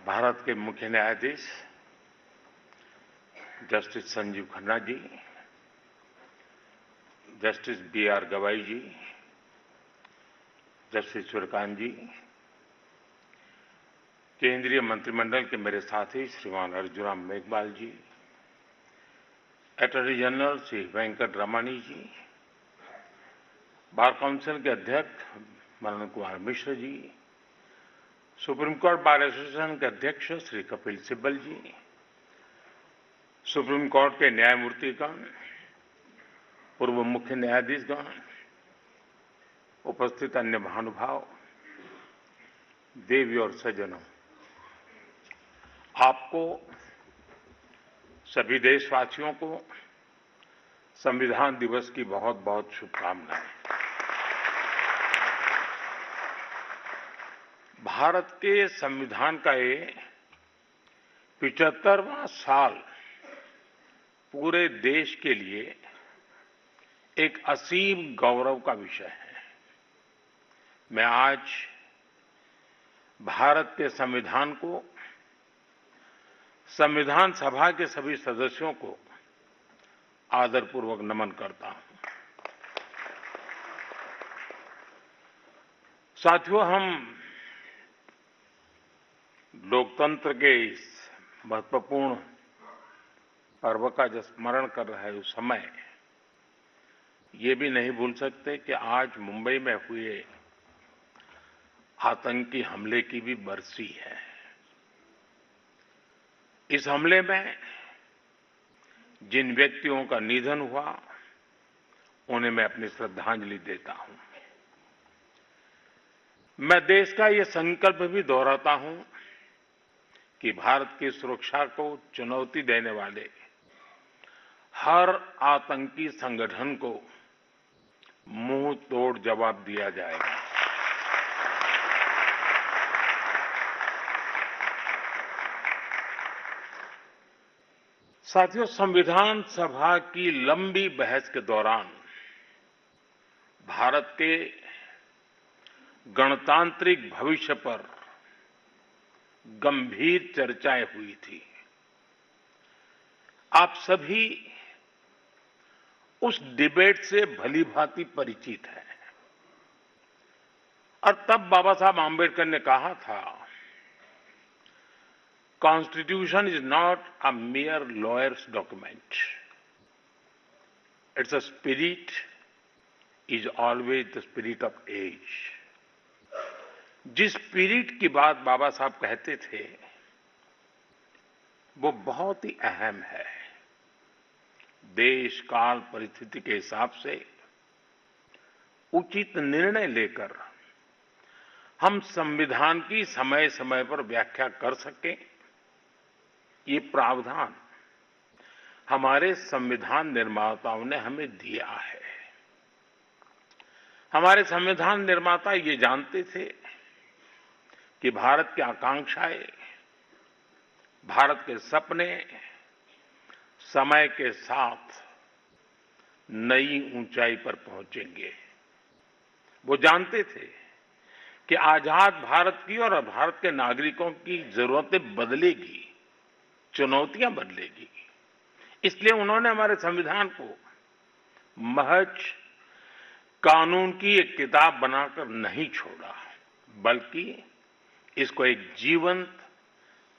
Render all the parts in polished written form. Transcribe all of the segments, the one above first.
भारत के मुख्य न्यायाधीश justice Sanjeev Khanna ji, justice B.R. गवाई जी, जस्टिस सूर्यकांत जी, केंद्रीय मंत्रिमंडल के मेरे साथी श्रीमान अर्जुन राम मेघवाल जी, अटॉर्नी जनरल श्री वेंकट रमणी जी, बार काउंसिल के अध्यक्ष Manan Kumar Mishra ji, supreme court bar association के अध्यक्ष श्री कपिल सिब्बल जी, सुप्रीम कोर्ट के न्यायमूर्तिगण, पूर्व मुख्य न्यायाधीशगण, उपस्थित अन्य महानुभाव, देवी और सज्जनों, आपको सभी देशवासियों को संविधान दिवस की बहुत बहुत शुभकामनाएं। भारत के संविधान का ये 75वां साल पूरे देश के लिए एक असीम गौरव का विषय है। मैं आज भारत के संविधान को, संविधान सभा के सभी सदस्यों को आदरपूर्वक नमन करता हूं। साथियों, हम लोकतंत्र के इस महत्वपूर्ण पर्व का जब स्मरण कर रहे उस समय ये भी नहीं भूल सकते कि आज मुंबई में हुए आतंकी हमले की भी बरसी है। इस हमले में जिन व्यक्तियों का निधन हुआ, उन्हें मैं अपनी श्रद्धांजलि देता हूं। मैं देश का ये संकल्प भी दोहराता हूं कि भारत की सुरक्षा को चुनौती देने वाले हर आतंकी संगठन को मुंह तोड़ जवाब दिया जाएगा। साथियों, संविधान सभा की लंबी बहस के दौरान भारत के गणतांत्रिक भविष्य पर गंभीर चर्चाएं हुई थी। आप सभी उस डिबेट से भलीभांति परिचित हैं और तब बाबा साहब आंबेडकर ने कहा था, constitution is not a mere lawyer's document. Its spirit is always the spirit of age. जिस स्पिरिट की बात बाबा साहब कहते थे वो बहुत ही अहम है। देश काल परिस्थिति के हिसाब से उचित निर्णय लेकर हम संविधान की समय समय पर व्याख्या कर सकें, ये प्रावधान हमारे संविधान निर्माताओं ने हमें दिया है। हमारे संविधान निर्माता ये जानते थे कि भारत की आकांक्षाएं, भारत के सपने समय के साथ नई ऊंचाई पर पहुंचेंगे। वो जानते थे कि आजाद भारत की और भारत के नागरिकों की जरूरतें बदलेगी, चुनौतियां बदलेगी। इसलिए उन्होंने हमारे संविधान को महज कानून की एक किताब बनाकर नहीं छोड़ा, बल्कि इसको एक जीवंत,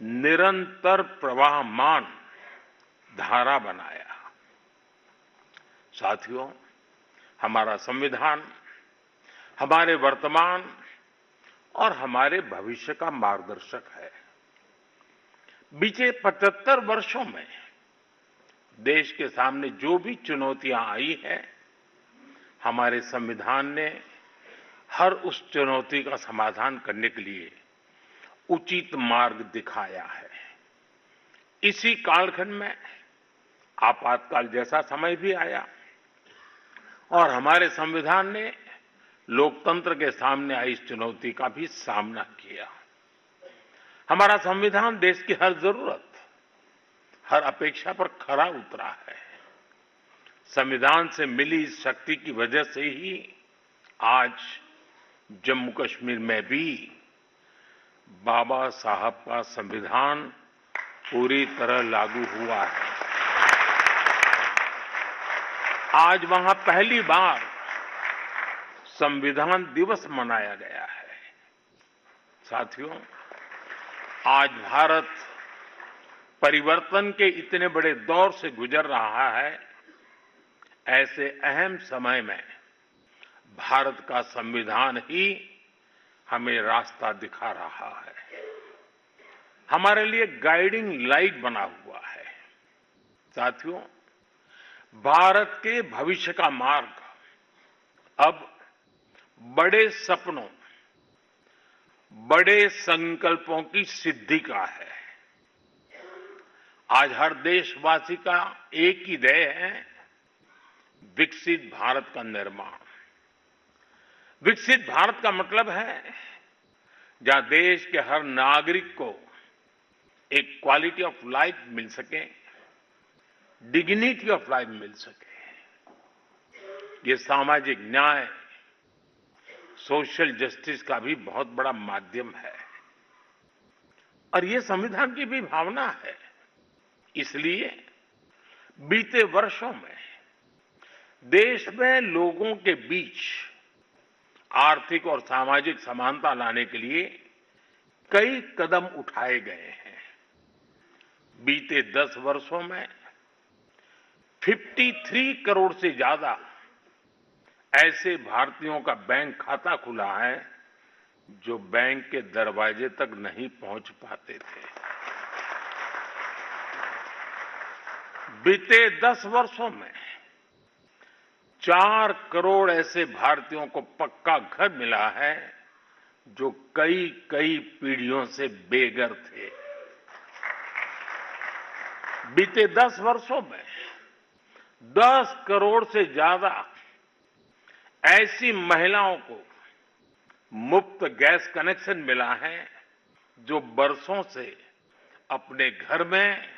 निरंतर प्रवाहमान धारा बनाया। साथियों, हमारा संविधान हमारे वर्तमान और हमारे भविष्य का मार्गदर्शक है। बीते 75 वर्षों में देश के सामने जो भी चुनौतियां आई हैं, हमारे संविधान ने हर उस चुनौती का समाधान करने के लिए उचित मार्ग दिखाया है। इसी कालखंड में आपातकाल जैसा समय भी आया और हमारे संविधान ने लोकतंत्र के सामने आई इस चुनौती का भी सामना किया। हमारा संविधान देश की हर जरूरत, हर अपेक्षा पर खरा उतरा है। संविधान से मिली इस शक्ति की वजह से ही आज जम्मू कश्मीर में भी बाबा साहब का संविधान पूरी तरह लागू हुआ है। आज वहां पहली बार संविधान दिवस मनाया गया है। साथियों, आज भारत परिवर्तन के इतने बड़े दौर से गुजर रहा है। ऐसे अहम समय में भारत का संविधान ही हमें रास्ता दिखा रहा है, हमारे लिए गाइडिंग लाइट बना हुआ है। साथियों, भारत के भविष्य का मार्ग अब बड़े सपनों, बड़े संकल्पों की सिद्धि का है। आज हर देशवासी का एक ही ध्येय है, विकसित भारत का निर्माण। विकसित भारत का मतलब है जहां देश के हर नागरिक को एक क्वालिटी ऑफ लाइफ मिल सके, डिग्निटी ऑफ लाइफ मिल सके। ये सामाजिक न्याय, सोशल जस्टिस का भी बहुत बड़ा माध्यम है और ये संविधान की भी भावना है। इसलिए बीते वर्षों में देश में लोगों के बीच आर्थिक और सामाजिक समानता लाने के लिए कई कदम उठाए गए हैं। बीते 10 वर्षों में 53 करोड़ से ज्यादा ऐसे भारतीयों का बैंक खाता खुला है जो बैंक के दरवाजे तक नहीं पहुंच पाते थे। बीते 10 वर्षों में 4 करोड़ ऐसे भारतीयों को पक्का घर मिला है जो कई कई पीढ़ियों से बेघर थे। बीते 10 वर्षों में 10 करोड़ से ज्यादा ऐसी महिलाओं को मुफ्त गैस कनेक्शन मिला है जो बरसों से अपने घर में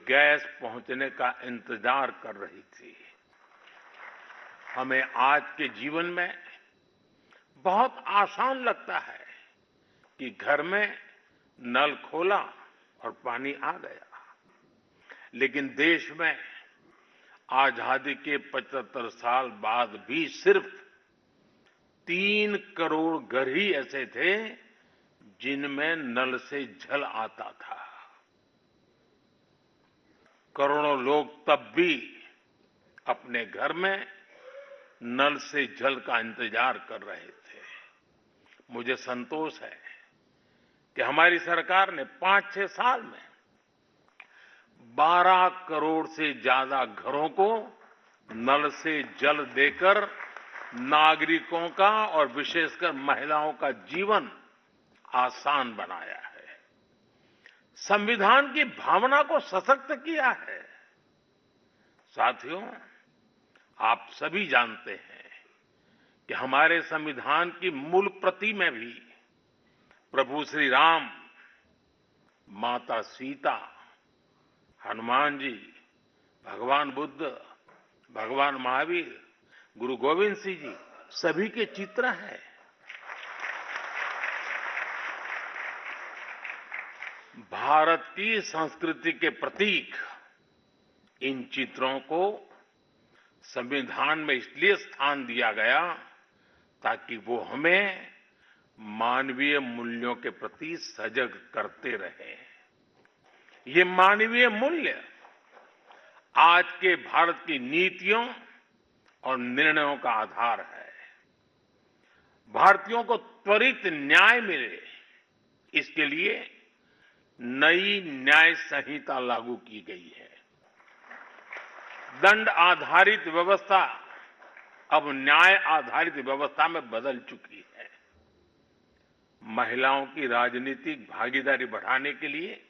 गैस पहुंचने का इंतजार कर रही थी। हमें आज के जीवन में बहुत आसान लगता है कि घर में नल खोला और पानी आ गया, लेकिन देश में आजादी के 75 साल बाद भी सिर्फ 3 करोड़ घर ही ऐसे थे जिनमें नल से जल आता था। करोड़ों लोग तब भी अपने घर में नल से जल का इंतजार कर रहे थे। मुझे संतोष है कि हमारी सरकार ने 5-6 साल में 12 करोड़ से ज्यादा घरों को नल से जल देकर नागरिकों का और विशेषकर महिलाओं का जीवन आसान बनाया है। संविधान की भावना को सशक्त किया है। साथियों, आप सभी जानते हैं कि हमारे संविधान की मूल प्रति में भी प्रभु श्री राम, माता सीता, हनुमान जी, भगवान बुद्ध, भगवान महावीर, गुरु गोविंद सिंह जी सभी के चित्र हैं। भारत की संस्कृति के प्रतीक इन चित्रों को संविधान में इसलिए स्थान दिया गया ताकि वो हमें मानवीय मूल्यों के प्रति सजग करते रहे। ये मानवीय मूल्य आज के भारत की नीतियों और निर्णयों का आधार है। भारतीयों को त्वरित न्याय मिले, इसके लिए नई न्याय संहिता लागू की गई है। दंड आधारित व्यवस्था अब न्याय आधारित व्यवस्था में बदल चुकी है। महिलाओं की राजनीतिक भागीदारी बढ़ाने के लिए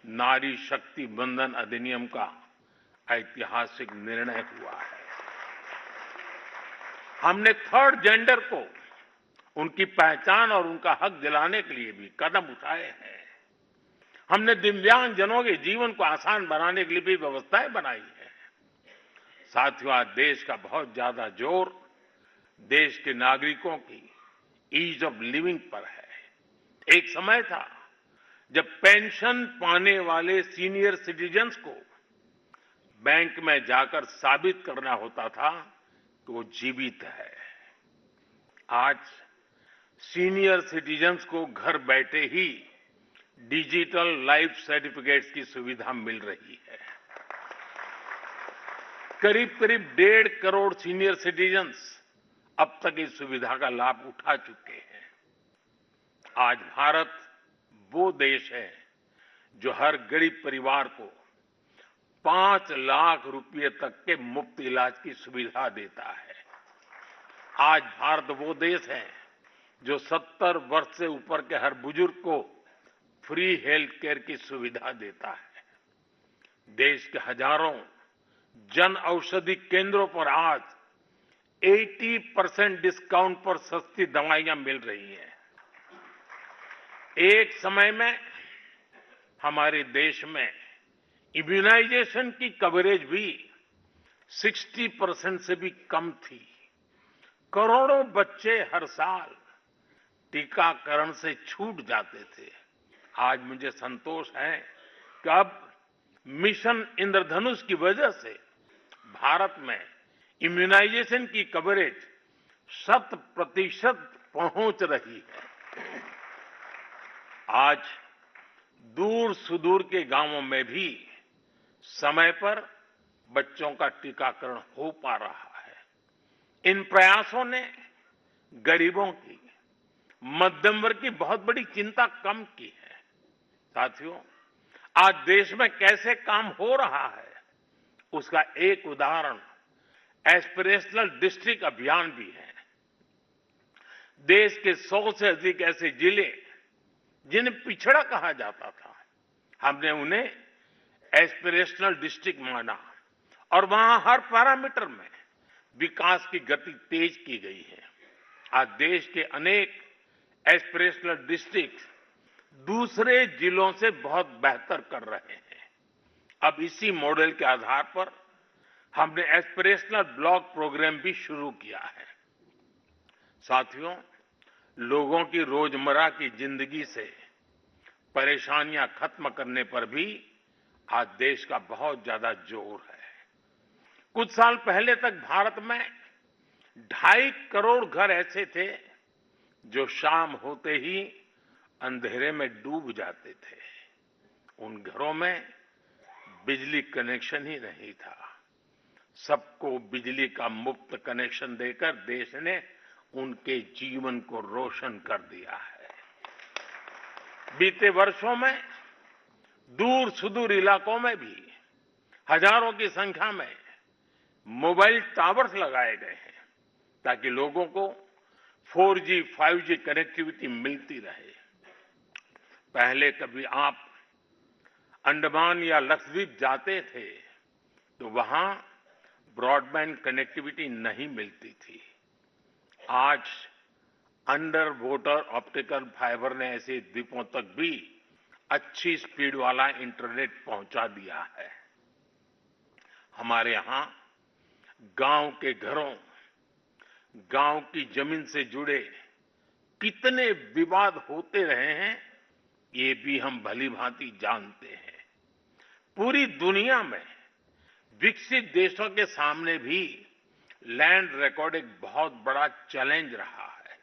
नारी शक्ति बंधन अधिनियम का ऐतिहासिक निर्णय हुआ है। हमने थर्ड जेंडर को उनकी पहचान और उनका हक दिलाने के लिए भी कदम उठाए हैं। हमने दिव्यांग जनों के जीवन को आसान बनाने के लिए भी व्यवस्थाएं बनाई है। साथियों, आज देश का बहुत ज्यादा जोर देश के नागरिकों की ईज ऑफ लिविंग पर है। एक समय था जब पेंशन पाने वाले सीनियर सिटीजन्स को बैंक में जाकर साबित करना होता था कि वो जीवित है। आज सीनियर सिटीजन्स को घर बैठे ही डिजिटल लाइफ सर्टिफिकेट्स की सुविधा मिल रही है। करीब करीब 1.5 करोड़ सीनियर सिटीजन्स अब तक इस सुविधा का लाभ उठा चुके हैं। आज भारत वो देश है जो हर गरीब परिवार को 5 लाख रुपए तक के मुफ्त इलाज की सुविधा देता है। आज भारत वो देश है जो 70 वर्ष से ऊपर के हर बुजुर्ग को फ्री हेल्थ केयर की सुविधा देता है। देश के हजारों जन औषधि केंद्रों पर आज 80% डिस्काउंट पर सस्ती दवाइयां मिल रही हैं। एक समय में हमारे देश में इम्यूनाइजेशन की कवरेज भी 60% से भी कम थी। करोड़ों बच्चे हर साल टीकाकरण से छूट जाते थे। आज मुझे संतोष है कि अब मिशन इंद्रधनुष की वजह से भारत में इम्यूनाइजेशन की कवरेज 100% पहुंच रही है। आज दूर सुदूर के गांवों में भी समय पर बच्चों का टीकाकरण हो पा रहा है। इन प्रयासों ने गरीबों की, मध्यम वर्ग की बहुत बड़ी चिंता कम की है। साथियों, आज देश में कैसे काम हो रहा है उसका एक उदाहरण एस्पिरेशनल डिस्ट्रिक्ट अभियान भी है। देश के 100 से अधिक ऐसे जिले जिन्हें पिछड़ा कहा जाता था, हमने उन्हें एस्पिरेशनल डिस्ट्रिक्ट माना और वहां हर पैरामीटर में विकास की गति तेज की गई है। आज देश के अनेक एस्पिरेशनल डिस्ट्रिक्ट दूसरे जिलों से बहुत बेहतर कर रहे हैं। अब इसी मॉडल के आधार पर हमने एस्पिरेशनल ब्लॉक प्रोग्राम भी शुरू किया है। साथियों, लोगों की रोजमर्रा की जिंदगी से परेशानियां खत्म करने पर भी आज देश का बहुत ज्यादा जोर है। कुछ साल पहले तक भारत में 2.5 करोड़ घर ऐसे थे जो शाम होते ही अंधेरे में डूब जाते थे। उन घरों में बिजली कनेक्शन ही नहीं था। सबको बिजली का मुफ्त कनेक्शन देकर देश ने उनके जीवन को रोशन कर दिया है। बीते वर्षों में दूर सुदूर इलाकों में भी हजारों की संख्या में मोबाइल टावर्स लगाए गए हैं ताकि लोगों को 4G, 5G कनेक्टिविटी मिलती रहे। पहले कभी आप अंडमान या लक्षद्वीप जाते थे तो वहां ब्रॉडबैंड कनेक्टिविटी नहीं मिलती थी। आज अंडर वाटर ऑप्टिकल फाइबर ने ऐसे द्वीपों तक भी अच्छी स्पीड वाला इंटरनेट पहुंचा दिया है। हमारे यहां गांव के घरों, गांव की जमीन से जुड़े कितने विवाद होते रहे हैं, ये भी हम भली-भांति जानते हैं। पूरी दुनिया में विकसित देशों के सामने भी लैंड रिकॉर्ड एक बहुत बड़ा चैलेंज रहा है,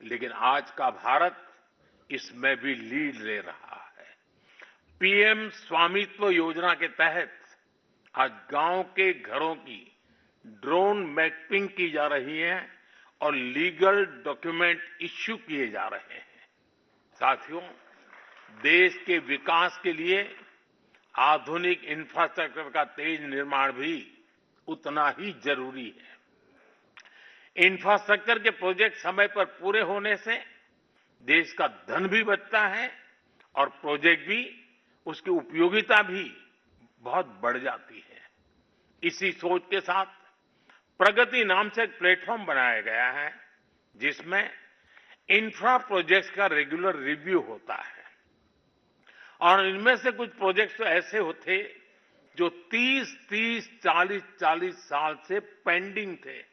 लेकिन आज का भारत इसमें भी लीड ले रहा है। पीएम स्वामित्व योजना के तहत आज गांव के घरों की ड्रोन मैपिंग की जा रही है और लीगल डॉक्यूमेंट इश्यू किए जा रहे हैं। साथियों, देश के विकास के लिए आधुनिक इंफ्रास्ट्रक्चर का तेज निर्माण भी उतना ही जरूरी है। इंफ्रास्ट्रक्चर के प्रोजेक्ट समय पर पूरे होने से देश का धन भी बचता है और प्रोजेक्ट भी, उसकी उपयोगिता भी बहुत बढ़ जाती है। इसी सोच के साथ प्रगति नाम से एक प्लेटफॉर्म बनाया गया है जिसमें इंफ्रा प्रोजेक्ट्स का रेगुलर रिव्यू होता है और इनमें से कुछ प्रोजेक्ट्स तो ऐसे होते जो 30, 40 साल से पेंडिंग थे।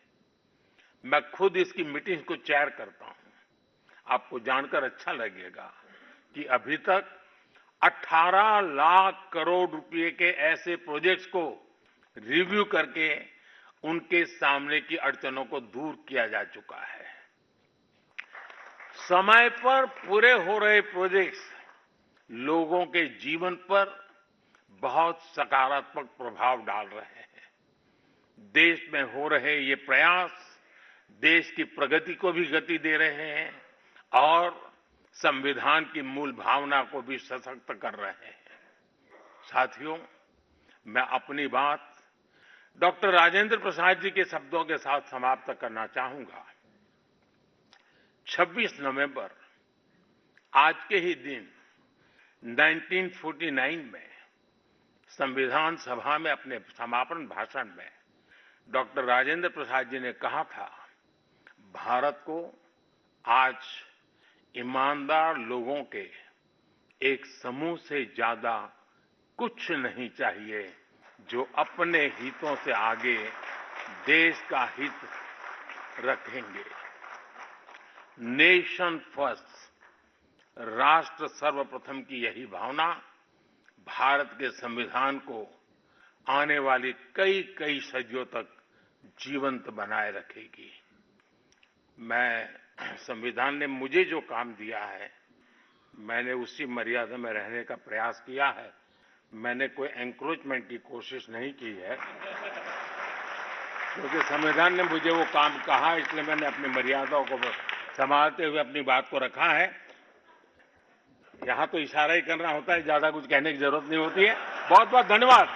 मैं खुद इसकी मीटिंग को चेयर करता हूं। आपको जानकर अच्छा लगेगा कि अभी तक 18 लाख करोड़ रुपए के ऐसे प्रोजेक्ट्स को रिव्यू करके उनके सामने की अड़चनों को दूर किया जा चुका है। समय पर पूरे हो रहे प्रोजेक्ट्स लोगों के जीवन पर बहुत सकारात्मक प्रभाव डाल रहे हैं। देश में हो रहे ये प्रयास देश की प्रगति को भी गति दे रहे हैं और संविधान की मूल भावना को भी सशक्त कर रहे हैं। साथियों, मैं अपनी बात डॉक्टर राजेंद्र प्रसाद जी के शब्दों के साथ समाप्त करना चाहूंगा। 26 नवंबर आज के ही दिन 1949 में संविधान सभा में अपने समापन भाषण में डॉक्टर राजेंद्र प्रसाद जी ने कहा था, भारत को आज ईमानदार लोगों के एक समूह से ज्यादा कुछ नहीं चाहिए जो अपने हितों से आगे देश का हित रखेंगे। नेशन फर्स्ट, राष्ट्र सर्वप्रथम की यही भावना भारत के संविधान को आने वाली कई सदियों तक जीवंत बनाए रखेगी। संविधान ने मुझे जो काम दिया है, मैंने उसी मर्यादा में रहने का प्रयास किया है। मैंने कोई एंक्रोचमेंट की कोशिश नहीं की है, क्योंकि संविधान ने मुझे वो काम कहा, इसलिए मैंने अपनी मर्यादाओं को संभालते हुए अपनी बात को रखा है। यहां तो इशारा ही करना होता है, ज्यादा कुछ कहने की जरूरत नहीं होती है। बहुत बहुत धन्यवाद।